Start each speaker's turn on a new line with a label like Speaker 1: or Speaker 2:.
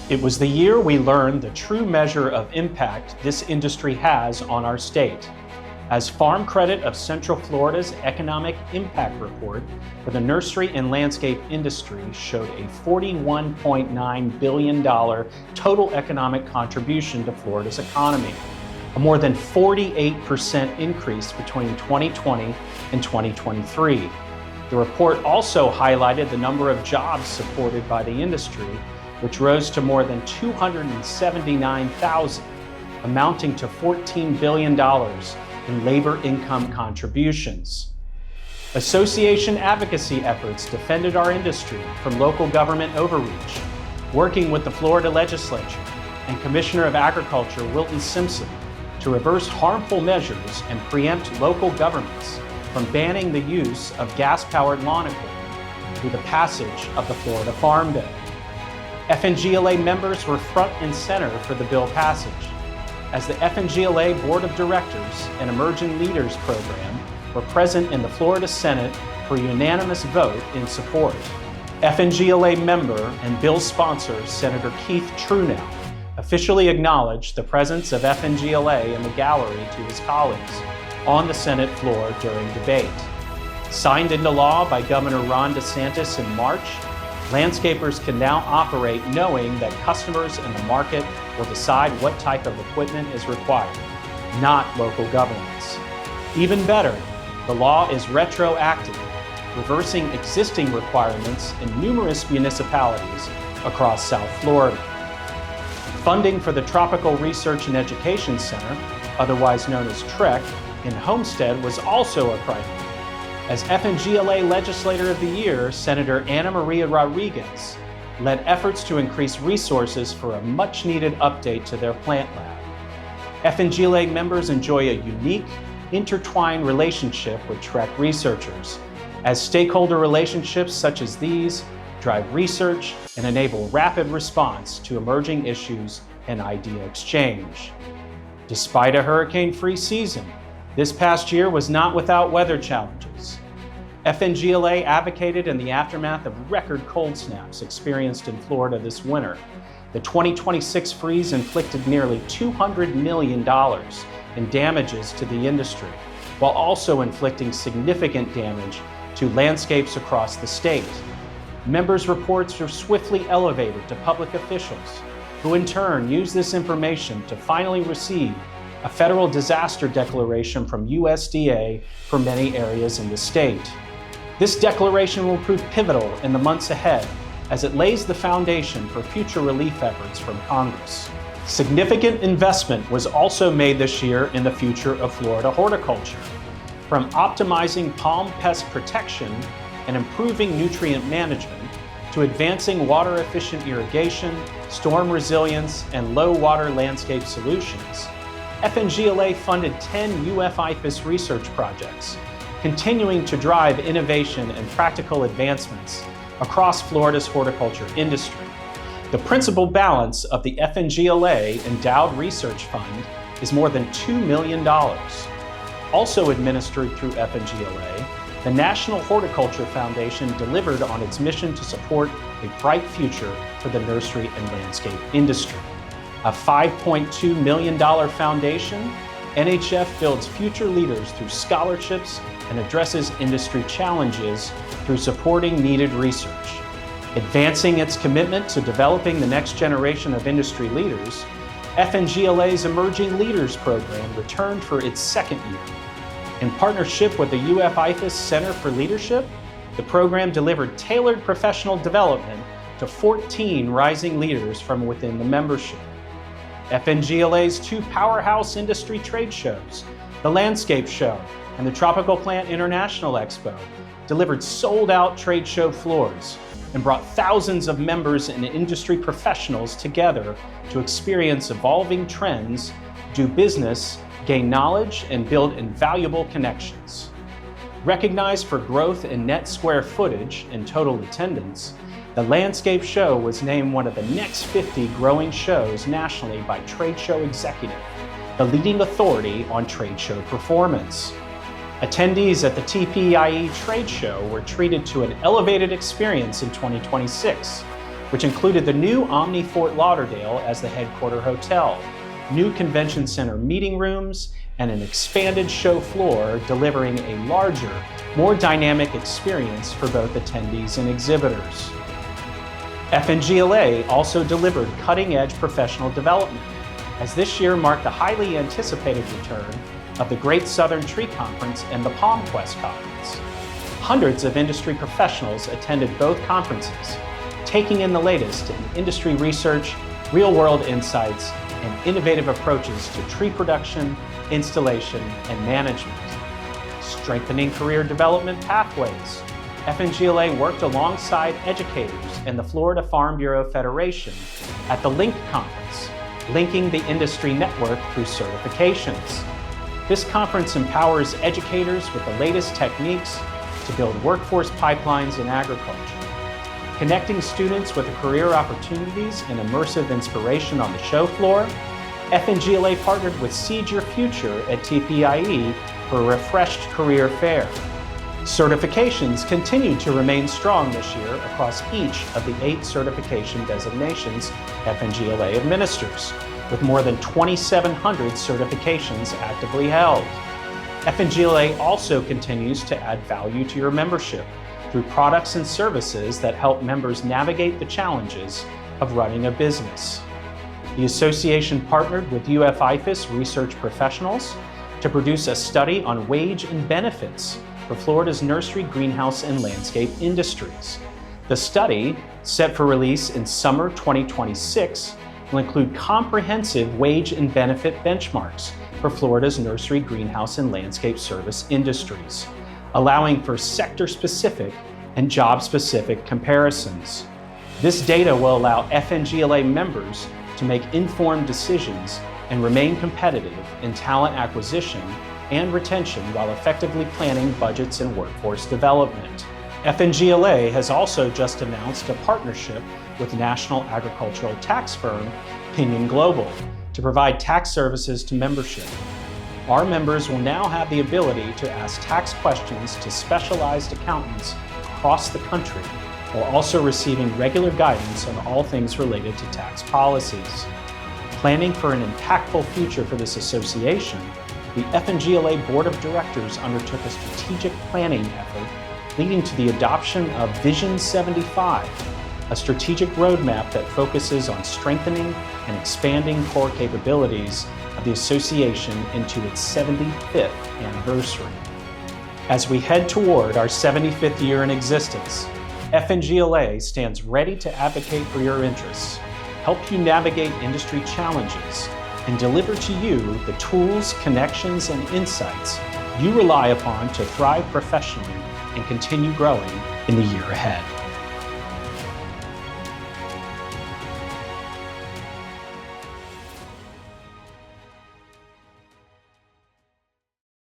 Speaker 1: It was the year we learned the true measure of impact this industry has on our state. As Farm Credit of Central Florida's Economic Impact Report for the nursery and landscape industry showed a $41.9 billion total economic contribution to Florida's economy, a more than 48% increase between 2020 and 2023. The report also highlighted the number of jobs supported by the industry, which rose to more than 279,000, amounting to $14 billion in labor income contributions. Association advocacy efforts defended our industry from local government overreach, working with the Florida legislature and Commissioner of Agriculture Wilton Simpson to reverse harmful measures and preempt local governments from banning the use of gas-powered lawn equipment through the passage of the Florida Farm Bill. FNGLA members were front and center for the bill passage, as the FNGLA Board of Directors and Emerging Leaders Program were present in the Florida Senate for a unanimous vote in support. FNGLA member and bill sponsor Senator Keith Truenow officially acknowledged the presence of FNGLA in the gallery to his colleagues on the Senate floor during debate. Signed into law by Governor Ron DeSantis in March, landscapers can now operate knowing that customers in the market will decide what type of equipment is required, not local governments. Even better, the law is retroactive, reversing existing requirements in numerous municipalities across South Florida. Funding for the Tropical Research and Education Center, otherwise known as TREC, in Homestead was also a priority. As FNGLA Legislator of the Year, Senator Ana Maria Rodriguez led efforts to increase resources for a much-needed update to their plant lab. FNGLA members enjoy a unique, intertwined relationship with TREC researchers, as stakeholder relationships such as these drive research and enable rapid response to emerging issues and idea exchange. Despite a hurricane-free season, this past year was not without weather challenges. FNGLA advocated in the aftermath of record cold snaps experienced in Florida this winter. The 2026 freeze inflicted nearly $200 million in damages to the industry, while also inflicting significant damage to landscapes across the state. Members' reports were swiftly elevated to public officials, who in turn used this information to finally receive a federal disaster declaration from USDA for many areas in the state. This declaration will prove pivotal in the months ahead as it lays the foundation for future relief efforts from Congress. Significant investment was also made this year in the future of Florida horticulture. From optimizing palm pest protection and improving nutrient management to advancing water-efficient irrigation, storm resilience, and low-water landscape solutions, FNGLA funded 10 UF-IFAS research projects, continuing to drive innovation and practical advancements across Florida's horticulture industry. The principal balance of the FNGLA Endowed Research Fund is more than $2 million. Also administered through FNGLA, the National Horticulture Foundation delivered on its mission to support a bright future for the nursery and landscape industry. A $5.2 million foundation, NHF builds future leaders through scholarships and addresses industry challenges through supporting needed research. Advancing its commitment to developing the next generation of industry leaders, FNGLA's Emerging Leaders Program returned for its second year. In partnership with the UF-IFAS Center for Leadership, the program delivered tailored professional development to 14 rising leaders from within the membership. FNGLA's two powerhouse industry trade shows, the Landscape Show and the Tropical Plant International Expo, delivered sold-out trade show floors and brought thousands of members and industry professionals together to experience evolving trends, do business, gain knowledge, and build invaluable connections. Recognized for growth in net square footage and total attendance, the Landscape Show was named one of the next 50 growing shows nationally by Trade Show Executive, the leading authority on trade show performance. Attendees at the TPIE trade show were treated to an elevated experience in 2026, which included the new Omni Fort Lauderdale as the headquarter hotel, new convention center meeting rooms, and an expanded show floor delivering a larger, more dynamic experience for both attendees and exhibitors. FNGLA also delivered cutting-edge professional development, as this year marked the highly anticipated return of the Great Southern Tree Conference and the Palm Quest Conference. Hundreds of industry professionals attended both conferences, taking in the latest in industry research, real-world insights, and innovative approaches to tree production, installation, and management. Strengthening career development pathways. FNGLA worked alongside educators and the Florida Farm Bureau Federation at the LINK Conference, linking the industry network through certifications. This conference empowers educators with the latest techniques to build workforce pipelines in agriculture. Connecting students with career opportunities and immersive inspiration on the show floor, FNGLA partnered with Seed Your Future at TPIE for a refreshed career fair. Certifications continued to remain strong this year across each of the 8 certification designations FNGLA administers, with more than 2,700 certifications actively held. FNGLA also continues to add value to your membership through products and services that help members navigate the challenges of running a business. The association partnered with UF-IFAS research professionals to produce a study on wage and benefits for Florida's nursery, greenhouse, and landscape industries. The study, set for release in summer 2026, will include comprehensive wage and benefit benchmarks for Florida's nursery, greenhouse, and landscape service industries, allowing for sector-specific and job-specific comparisons. This data will allow FNGLA members to make informed decisions and remain competitive in talent acquisition and retention while effectively planning budgets and workforce development. FNGLA has also just announced a partnership with national agricultural tax firm Pinion Global to provide tax services to membership. Our members will now have the ability to ask tax questions to specialized accountants across the country, while also receiving regular guidance on all things related to tax policies. Planning for an impactful future for this association, the FNGLA Board of Directors undertook a strategic planning effort leading to the adoption of Vision 75, a strategic roadmap that focuses on strengthening and expanding core capabilities of the association into its 75th anniversary. As we head toward our 75th year in existence, FNGLA stands ready to advocate for your interests, help you navigate industry challenges, and deliver to you the tools, connections, and insights you rely upon to thrive professionally and continue growing in the year ahead.